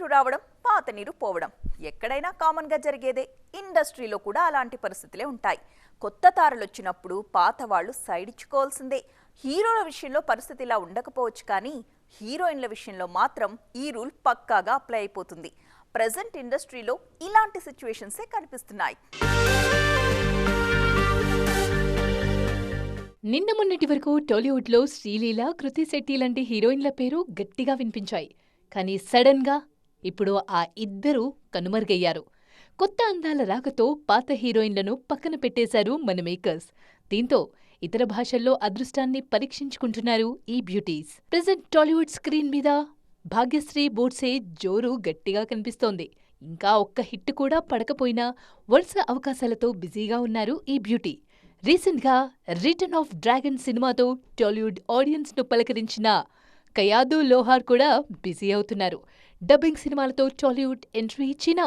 నీరు రావడం, పాత నీరు పోవడం ఎక్కడైనా కామన్గా జరిగేదే. ఇండస్ట్రీలో కూడా అలాంటి పరిస్థితులే ఉంటాయి. కొత్త తారలు వచ్చినప్పుడు పాత వాళ్ళు సైడ్ ఇచ్చుకోవాల్సిందే. హీరోల విషయంలో పరిస్థితి ఇలా ఉండకపోవచ్చు, కానీ హీరోయిన్ల విషయంలో మాత్రం ఈ రూల్ పక్కాగా అప్లై అయిపోతుంది. ప్రెజెంట్ ఇండస్ట్రీలో ఇలాంటి సిచ్యువేషన్సే కనిపిస్తున్నాయి. నిన్న మొన్నటి వరకు టాలీవుడ్లో శ్రీలీల, కృతి శెట్టి లాంటి హీరోయిన్ల పేరు గట్టిగా వినిపించాయి. కానీ సడన్గా ఇప్పుడు ఆ ఇద్దరూ కనుమరుగయ్యారు. కొత్త అందాల రాకతో పాత హీరోయిన్లను పక్కన పెట్టేశారు మన మేకర్స్. దీంతో ఇతర భాషల్లో అదృష్టాన్ని పరీక్షించుకుంటున్నారు ఈ బ్యూటీస్. ప్రెజెంట్ టాలీవుడ్ స్క్రీన్ మీద భాగ్యశ్రీ బోర్డ్సే జోరు గట్టిగా కనిపిస్తోంది. ఇంకా ఒక్క హిట్ కూడా పడకపోయినా వరుస అవకాశాలతో బిజీగా ఉన్నారు ఈ బ్యూటీ. రీసెంట్గా రిటర్న్ ఆఫ్ డ్రాగన్ సినిమాతో టాలీవుడ్ ఆడియన్స్ను పలకరించిన కయాదు లోహార్ కూడా బిజీ అవుతున్నారు. డబ్బింగ్ సినిమాలతో టాలీవుడ్ ఎంట్రీ ఇచ్చినా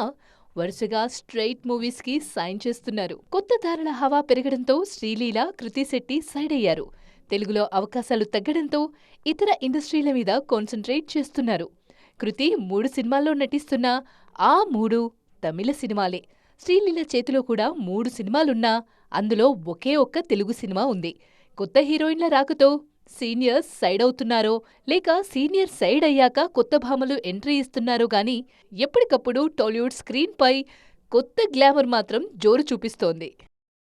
వరుసగా స్ట్రెయిట్ మూవీస్కి సైన్ చేస్తున్నారు. కొత్త తారల హవా పెరగడంతో శ్రీలీల, కృతి శెట్టి సైడ్ అయ్యారు. తెలుగులో అవకాశాలు తగ్గడంతో ఇతర ఇండస్ట్రీల మీద కాన్సంట్రేట్ చేస్తున్నారు. కృతి 3 సినిమాల్లో నటిస్తున్నా ఆ 3 తమిళ సినిమాలే. శ్రీలీల చేతిలో కూడా 3 సినిమాలున్నా అందులో ఒకే ఒక్క తెలుగు సినిమా ఉంది. కొత్త హీరోయిన్ల రాకతో సీనియర్స్ సైడ్ అవుతున్నారో లేక సీనియర్ సైడ్ అయ్యాక కొత్త భామలు ఎంట్రీ ఇస్తున్నారో గానీ ఎప్పటికప్పుడు టాలీవుడ్ స్క్రీన్పై కొత్త గ్లామర్ మాత్రం జోరు చూపిస్తోంది.